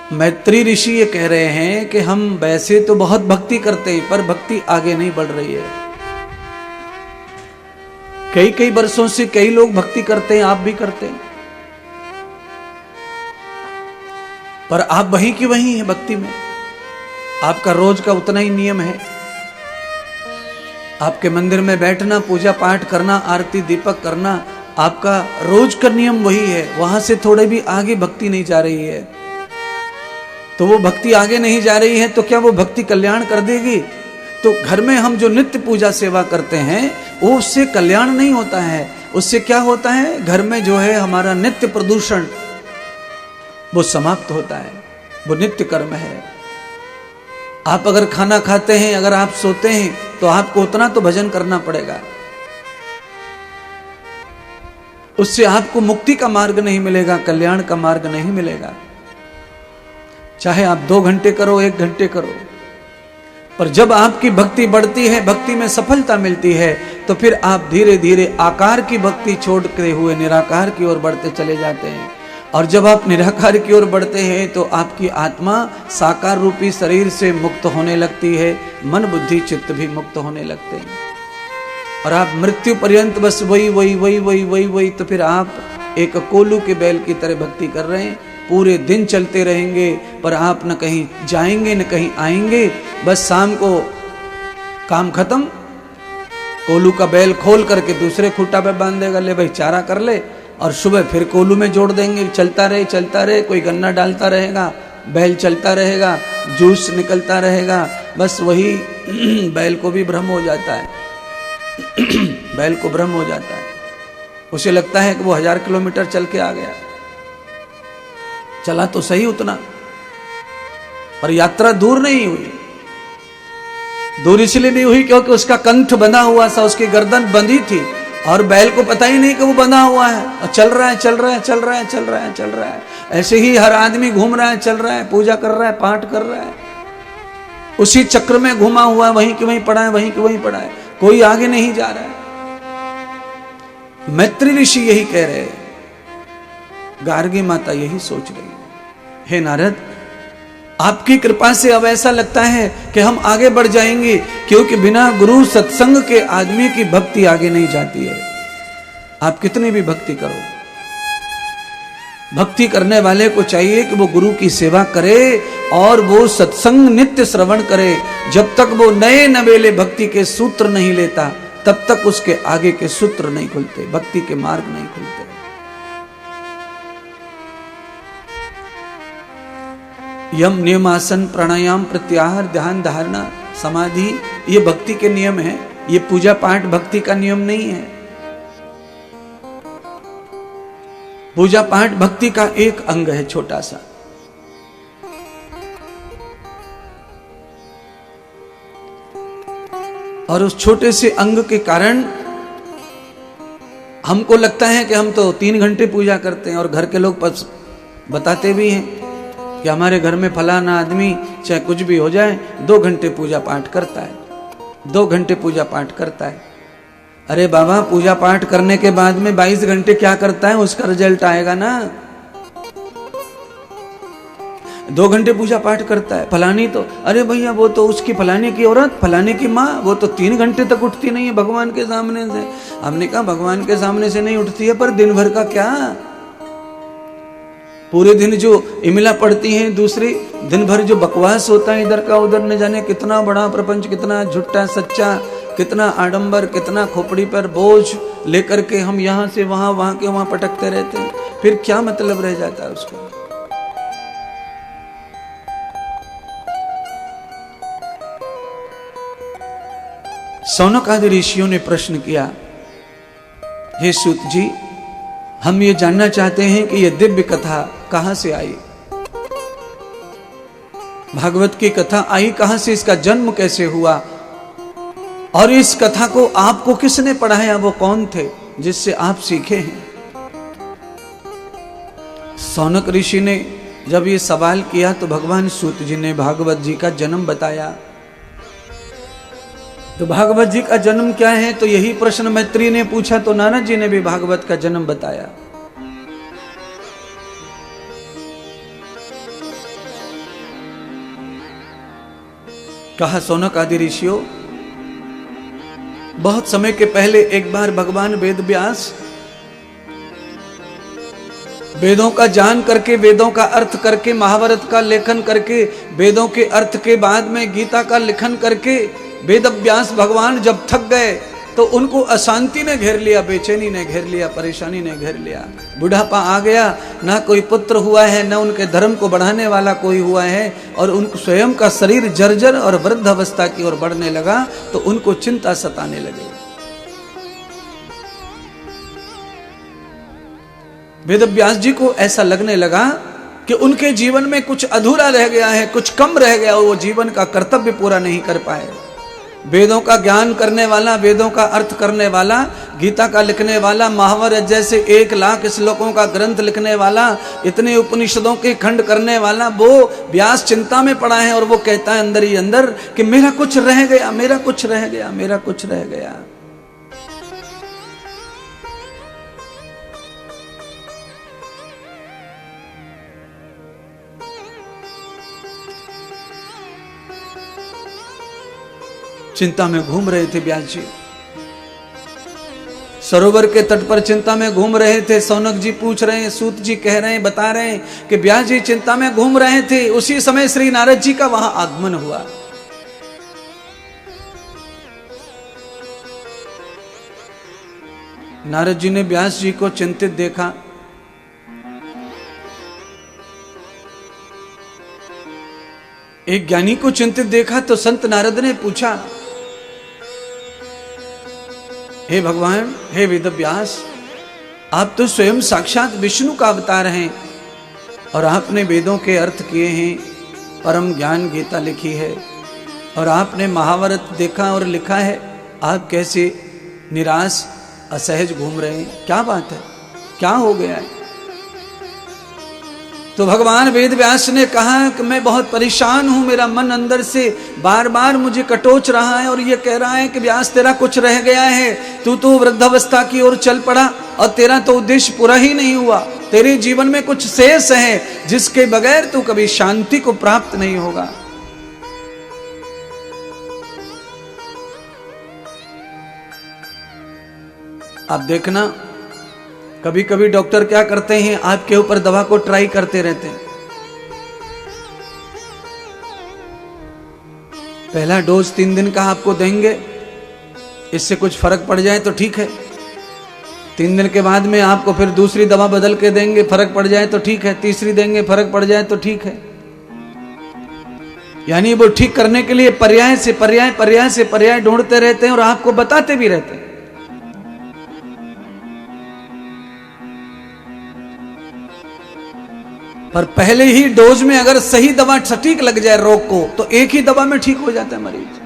मैत्री ऋषि ये कह रहे हैं कि हम वैसे तो बहुत भक्ति करते हैं पर भक्ति आगे नहीं बढ़ रही है। कई कई वर्षों से कई लोग भक्ति करते हैं, आप भी करते हैं, पर आप वहीं की वहीं हैं भक्ति में। आपका रोज का उतना ही नियम है, आपके मंदिर में बैठना, पूजा पाठ करना, आरती दीपक करना, आपका रोज का नियम वही है। वहां से थोड़े भी आगे भक्ति नहीं जा रही है। तो वो भक्ति आगे नहीं जा रही है तो क्या वो भक्ति कल्याण कर देगी? तो घर में हम जो नित्य पूजा सेवा करते हैं वो उससे कल्याण नहीं होता है। उससे क्या होता है? घर में जो है हमारा नित्य प्रदूषण वो समाप्त होता है। वो नित्य कर्म है। आप अगर खाना खाते हैं, अगर आप सोते हैं तो आपको उतना तो भजन करना पड़ेगा। उससे आपको मुक्ति का मार्ग नहीं मिलेगा, कल्याण का मार्ग नहीं मिलेगा। चाहे आप 2 घंटे करो, 1 घंटे करो, पर जब आपकी भक्ति बढ़ती है, भक्ति में सफलता मिलती है, तो फिर आप धीरे धीरे आकार की भक्ति छोड़ते हुए निराकार की ओर बढ़ते चले जाते हैं। और जब आप निराकार की ओर बढ़ते हैं तो आपकी आत्मा साकार रूपी शरीर से मुक्त होने लगती है, मन बुद्धि चित्त भी मुक्त होने लगते हैं। और आप मृत्यु पर्यंत बस वही वही वही वही वही वही, तो फिर आप एक कोल्हू के बैल की तरह भक्ति कर रहे हैं। पूरे दिन चलते रहेंगे पर आप न कहीं जाएंगे न कहीं आएंगे। बस शाम को काम खत्म, कोल्हू का बैल खोल करके दूसरे खूंटा पे बांध देगा, ले भाई चारा कर ले, और सुबह फिर कोल्हू में जोड़ देंगे। चलता रहे, कोई गन्ना डालता रहेगा, बैल चलता रहेगा, जूस निकलता रहेगा। बस वही बैल को भी भ्रम हो जाता है। बैल को भ्रम हो जाता है, उसे लगता है कि वो 1000 किलोमीटर चल के आ गया। चला तो सही उतना, पर यात्रा दूर नहीं हुई। दूर इसलिए नहीं हुई क्योंकि उसका कंठ बंधा हुआ था, उसकी गर्दन बंधी थी, और बैल को पता ही नहीं कि वो बंधा हुआ है, और चल रहा है चल रहा है चल रहा है चल रहा है चल रहा है। ऐसे ही हर आदमी घूम रहा है, चल रहा है, पूजा कर रहा है, पाठ कर रहा है, उसी चक्र में घुमा हुआ है, वहीं के वहीं पड़ा है, वहीं के वहीं पड़ा है, कोई आगे नहीं जा रहा है। मैत्री ऋषि यही कह रहे हैं, गार्गी माता यही सोच रही है। हे नारद, आपकी कृपा से अब ऐसा लगता है कि हम आगे बढ़ जाएंगे, क्योंकि बिना गुरु सत्संग के आदमी की भक्ति आगे नहीं जाती है। आप कितनी भी भक्ति करो, भक्ति करने वाले को चाहिए कि वो गुरु की सेवा करे और वो सत्संग नित्य श्रवण करे। जब तक वो नए नवेले भक्ति के सूत्र नहीं लेता तब तक उसके आगे के सूत्र नहीं खुलते, भक्ति के मार्ग नहीं खुलते। यम, नियम, आसन, प्राणायाम, प्रत्याहार, ध्यान, धारणा, समाधि, ये भक्ति के नियम है। ये पूजा पाठ भक्ति का नियम नहीं है। पूजा पाठ भक्ति का एक अंग है, छोटा सा। और उस छोटे से अंग के कारण हमको लगता है कि हम तो 3 घंटे पूजा करते हैं, और घर के लोग बताते भी हैं कि हमारे घर में फलाना आदमी चाहे कुछ भी हो जाए 2 घंटे पूजा पाठ करता है, 2 घंटे पूजा पाठ करता है। अरे बाबा, पूजा पाठ करने के बाद में 22 घंटे क्या करता है, उसका रिजल्ट आएगा ना। 2 घंटे पूजा पाठ करता है, फलानी तो, अरे भैया वो तो उसकी फलाने की औरत, फलाने की माँ, वो तो 3 घंटे तक उठती नहीं है भगवान के सामने से। हमने कहा भगवान के सामने से नहीं उठती है, पर दिन भर का क्या, पूरे दिन जो इमला पड़ती हैं, दूसरी दिन भर जो बकवास होता है इधर का उधर, न जाने कितना बड़ा प्रपंच, कितना झूठा सच्चा, कितना आडंबर, कितना खोपड़ी पर बोझ लेकर के हम यहाँ से वहां, वहां के वहां पटकते रहते हैं। फिर क्या मतलब रह जाता है उसका। शौनक आदि ऋषियों ने प्रश्न किया, हे सूत जी, हम ये जानना चाहते हैं कि ये दिव्य कथा कहां से आई, भागवत की कथा आई कहां से, इसका जन्म कैसे हुआ, और इस कथा को आपको किसने पढ़ाया, वो कौन थे जिससे आप सीखे हैं। शौनक ऋषि ने जब ये सवाल किया तो भगवान सूत जी ने भागवत जी का जन्म बताया। तो भागवत जी का जन्म क्या है, तो यही प्रश्न मैत्री ने पूछा, तो नारद जी ने भी भागवत का जन्म बताया। कहा, शौनक आदि ऋषियों, बहुत समय के पहले एक बार भगवान वेद व्यास वेदों का जान करके, वेदों का अर्थ करके, महाभारत का लेखन करके, वेदों के अर्थ के बाद में गीता का लेखन करके वेद व्यास भगवान जब थक गए तो उनको अशांति ने घेर लिया, बेचैनी ने घेर लिया, परेशानी ने घेर लिया। बुढ़ापा आ गया, ना कोई पुत्र हुआ है, ना उनके धर्म को बढ़ाने वाला कोई हुआ है, और उनको स्वयं का शरीर जर्जर और वृद्ध अवस्था की ओर बढ़ने लगा, तो उनको चिंता सताने लगी। वेद व्यास जी को ऐसा लगने लगा कि उनके जीवन में कुछ अधूरा रह गया है, कुछ कम रह गया, वो जीवन का कर्तव्य पूरा नहीं कर पाए। वेदों का ज्ञान करने वाला, वेदों का अर्थ करने वाला, गीता का लिखने वाला, महाभारत जैसे 1,00,000 श्लोकों का ग्रंथ लिखने वाला, इतने उपनिषदों के खंड करने वाला, वो व्यास चिंता में पड़ा है और वो कहता है अंदर ही अंदर कि मेरा कुछ रह गया, मेरा कुछ रह गया, मेरा कुछ रह गया। चिंता में घूम रहे थे व्यास जी, सरोवर के तट पर चिंता में घूम रहे थे। शौनक जी पूछ रहे हैं, सूत जी कह रहे हैं, बता रहे हैं कि व्यास जी चिंता में घूम रहे थे। उसी समय श्री नारद जी का वहां आगमन हुआ। नारद जी ने व्यास जी को चिंतित देखा। एक ज्ञानी को चिंतित देखा तो संत नारद ने पूछा, हे भगवान, हे वेद व्यास, आप तो स्वयं साक्षात विष्णु का अवतार हैं और आपने वेदों के अर्थ किए हैं, परम ज्ञान गीता लिखी है और आपने महाभारत देखा और लिखा है, आप कैसे निराश असहज घूम रहे हैं? क्या बात है, क्या हो गया है? तो भगवान वेद व्यास ने कहा कि मैं बहुत परेशान हूं, मेरा मन अंदर से बार बार मुझे कटोच रहा है और ये कह रहा है कि व्यास तेरा कुछ रह गया है, तू तो वृद्धावस्था की ओर चल पड़ा और तेरा तो उद्देश्य पूरा ही नहीं हुआ, तेरे जीवन में कुछ शेष है जिसके बगैर तू कभी शांति को प्राप्त नहीं होगा। आप देखना, कभी कभी डॉक्टर क्या करते हैं, आपके ऊपर दवा को ट्राई करते रहते हैं। पहला डोज 3 दिन का आपको देंगे, इससे कुछ फर्क पड़ जाए तो ठीक है। 3 दिन के बाद में आपको फिर दूसरी दवा बदल के देंगे, फर्क पड़ जाए तो ठीक है। तीसरी देंगे, फर्क पड़ जाए तो ठीक है। यानी वो ठीक करने के लिए पर्याय से पर्याय ढूंढते रहते हैं और आपको बताते भी रहते हैं। पर पहले ही डोज में अगर सही दवा सटीक लग जाए रोग को, तो एक ही दवा में ठीक हो जाता है मरीज।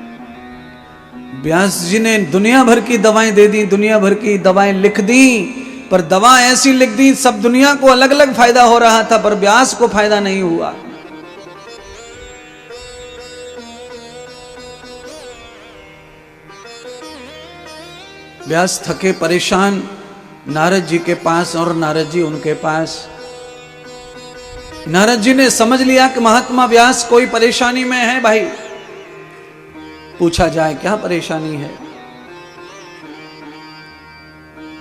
व्यास जी ने दुनिया भर की दवाएं दे दी, दुनिया भर की दवाएं लिख दी, पर दवा ऐसी लिख दी, सब दुनिया को अलग अलग फायदा हो रहा था, पर व्यास को फायदा नहीं हुआ। व्यास थके परेशान नारद जी के पास और नारद जी उनके पास। नारद जी ने समझ लिया कि महात्मा व्यास कोई परेशानी में है। भाई पूछा जाए क्या परेशानी है?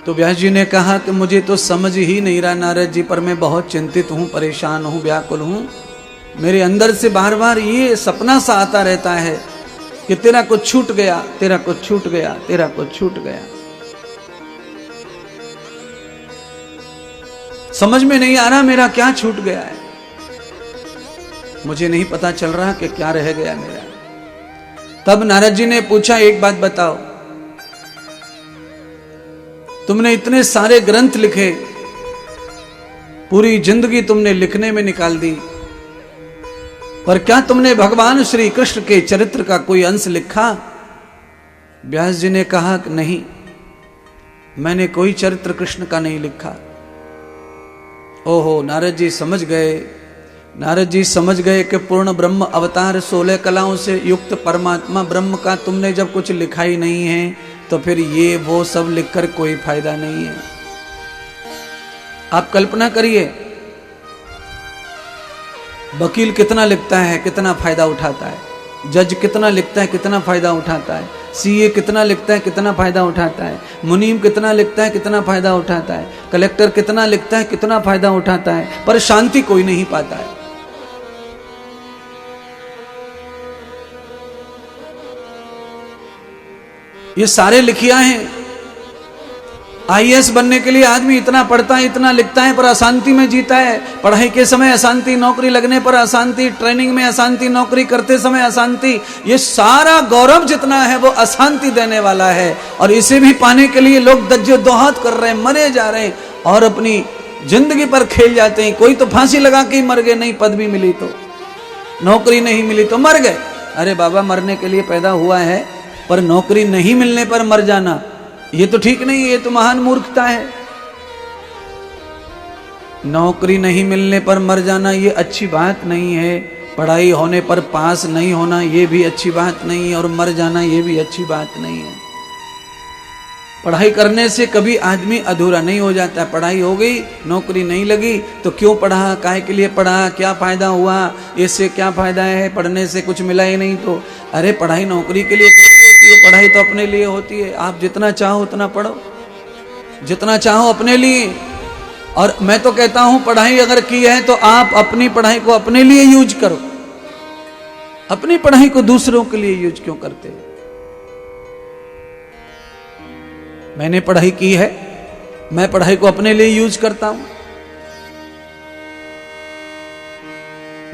तो व्यास जी ने कहा कि मुझे तो समझ ही नहीं रहा नारद जी, पर मैं बहुत चिंतित हूं, परेशान हूं, व्याकुल हूं। मेरे अंदर से बार बार ये सपना सा आता रहता है कि तेरा कुछ छूट गया, तेरा कुछ छूट गया, तेरा कुछ छूट गया। समझ में नहीं आ रहा मेरा क्या छूट गया है, मुझे नहीं पता चल रहा कि क्या रह गया मेरा। तब नारद जी ने पूछा, एक बात बताओ, तुमने इतने सारे ग्रंथ लिखे, पूरी जिंदगी तुमने लिखने में निकाल दी, पर क्या तुमने भगवान श्री कृष्ण के चरित्र का कोई अंश लिखा? व्यास जी ने कहा कि नहीं, मैंने कोई चरित्र कृष्ण का नहीं लिखा। ओहो, नारद जी समझ गए। नारद जी समझ गए कि पूर्ण ब्रह्म अवतार 16 कलाओं से युक्त परमात्मा ब्रह्म का तुमने जब कुछ लिखा ही नहीं है, तो फिर ये वो सब लिखकर कोई फायदा नहीं है। आप कल्पना करिए, वकील कितना लिखता है, कितना फायदा उठाता है। जज कितना लिखता है, कितना फायदा उठाता है, सीए कितना लिखता है, कितना फायदा उठाता है, मुनीम कितना लिखता है, कितना फायदा उठाता है, कलेक्टर कितना लिखता है, कितना फायदा उठाता है, पर शांति कोई नहीं पाता है। ये सारे लिखिया हैं। आईएएस बनने के लिए आदमी इतना पढ़ता है, इतना लिखता है, पर अशांति में जीता है। पढ़ाई के समय अशांति, नौकरी लगने पर अशांति, ट्रेनिंग में अशांति, नौकरी करते समय अशांति। ये सारा गौरव जितना है वो अशांति देने वाला है, और इसे भी पाने के लिए लोग दज्जोदौहत कर रहे हैं, मरे जा रहे हैं और अपनी जिंदगी पर खेल जाते हैं। कोई तो फांसी लगा के ही मर गए, नहीं पदवी मिली तो, नौकरी नहीं मिली तो मर गए। अरे बाबा, मरने के लिए पैदा हुआ है, पर नौकरी नहीं मिलने पर मर जाना ये तो ठीक नहीं है, ये तो महान मूर्खता है। नौकरी नहीं मिलने पर मर जाना ये अच्छी बात नहीं है, पढ़ाई होने पर पास नहीं होना ये भी अच्छी बात नहीं है, और मर जाना ये भी अच्छी बात नहीं है। पढ़ाई करने से कभी आदमी अधूरा नहीं हो जाता। पढ़ाई हो गई, नौकरी नहीं लगी तो क्यों पढ़ा, काहे के लिए पढ़ा, क्या फायदा हुआ, इससे क्या फायदा है, पढ़ने से कुछ मिला ही नहीं तो। अरे पढ़ाई नौकरी के लिए थोड़ी होती है, पढ़ाई तो अपने लिए होती है। आप जितना चाहो उतना पढ़ो, जितना चाहो अपने लिए। और मैं तो कहता हूं पढ़ाई अगर की है तो आप अपनी पढ़ाई को अपने लिए यूज करो, अपनी पढ़ाई को दूसरों के लिए यूज क्यों करते हो। मैंने पढ़ाई की है, मैं पढ़ाई को अपने लिए यूज करता हूं।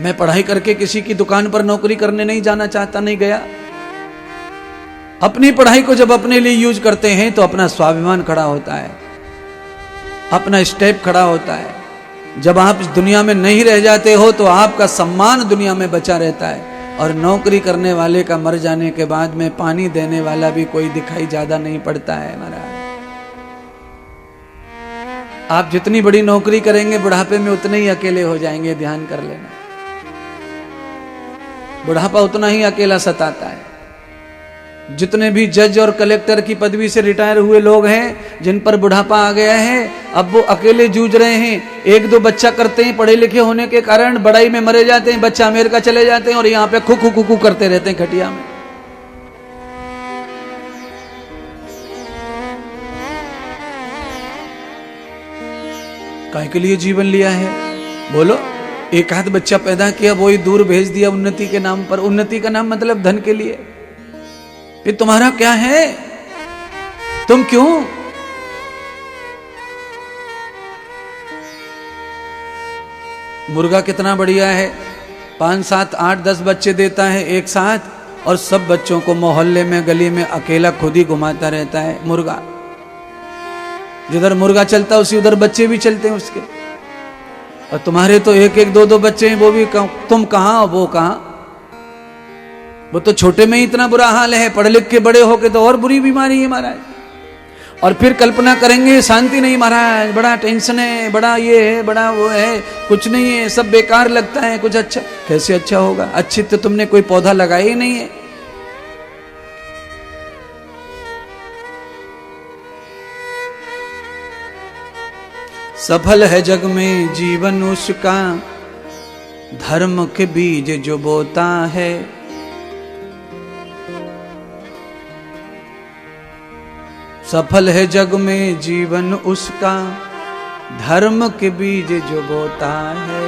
मैं पढ़ाई करके किसी की दुकान पर नौकरी करने नहीं जाना चाहता, नहीं गया। अपनी पढ़ाई को जब अपने लिए यूज करते हैं तो अपना स्वाभिमान खड़ा होता है, अपना स्टेप खड़ा होता है। जब आप इस दुनिया में नहीं रह जाते हो तो आपका सम्मान दुनिया में बचा रहता है। और नौकरी करने वाले का मर जाने के बाद में पानी देने वाला भी कोई दिखाई ज्यादा नहीं पड़ता है। महाराज, आप जितनी बड़ी नौकरी करेंगे बुढ़ापे में उतने ही अकेले हो जाएंगे, ध्यान कर लेना। बुढ़ापा उतना ही अकेला सताता है। जितने भी जज और कलेक्टर की पदवी से रिटायर हुए लोग हैं, जिन पर बुढ़ापा आ गया है, अब वो अकेले जूझ रहे हैं। एक दो बच्चा करते हैं, पढ़े लिखे होने के कारण बड़ाई में मरे जाते हैं, बच्चा अमेरिका चले जाते हैं और यहाँ पे खुकू खुकू करते रहते हैं खटिया में। काहे के लिए जीवन लिया है बोलो। एक आध बच्चा पैदा किया, वो ही दूर भेज दिया उन्नति के नाम पर। उन्नति का नाम मतलब धन के लिए। फिर तुम्हारा क्या है, तुम क्यों? मुर्गा कितना बढ़िया है, 5, 7, 8, 10 बच्चे देता है एक साथ, और सब बच्चों को मोहल्ले में गली में अकेला खुद ही घुमाता रहता है मुर्गा। जिधर मुर्गा चलता उसी उधर बच्चे भी चलते हैं उसके। और तुम्हारे तो 1-1, 2-2 बच्चे हैं, वो भी तुम कहां वो कहां। वो तो छोटे में ही इतना बुरा हाल है, पढ़ लिख के बड़े होके तो और बुरी बीमारी है महाराज। और फिर कल्पना करेंगे शांति नहीं महाराज, बड़ा टेंशन है, बड़ा ये है, बड़ा वो है, कुछ नहीं है, सब बेकार लगता है, कुछ अच्छा कैसे अच्छा होगा। अच्छी तो तुमने कोई पौधा लगाया ही नहीं है। सफल है जग में जीवन उसका, धर्म के बीज जो बोता है। सफल है जग में जीवन उसका, धर्म के बीज जो बोता है।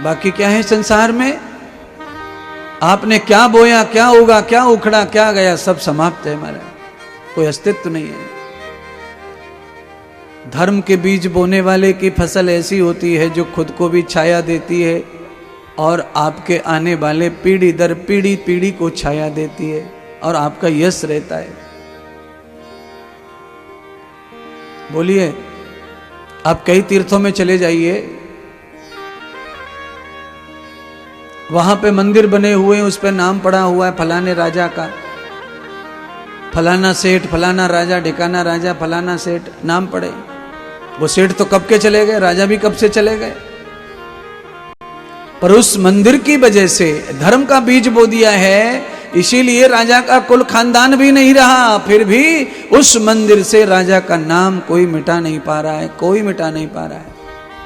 बाकी क्या है संसार में, आपने क्या बोया, क्या उगा, क्या उखड़ा, क्या गया, सब समाप्त है हमारा, कोई अस्तित्व नहीं है। धर्म के बीज बोने वाले की फसल ऐसी होती है जो खुद को भी छाया देती है और आपके आने वाले पीढ़ी दर पीढ़ी को छाया देती है, और आपका यश रहता है। बोलिए, आप कई तीर्थों में चले जाइए, वहां पे मंदिर बने हुए हैं, उस पे नाम पड़ा हुआ है फलाने राजा का, फलाना सेठ, फलाना राजा, ढिकाना राजा, फलाना सेठ, नाम पड़े। वो सेठ तो कब के चले गए, राजा भी कब से चले गए, पर उस मंदिर की वजह से धर्म का बीज बो दिया है, इसीलिए राजा का कुल खानदान भी नहीं रहा, फिर भी उस मंदिर से राजा का नाम कोई मिटा नहीं पा रहा है, कोई मिटा नहीं पा रहा है।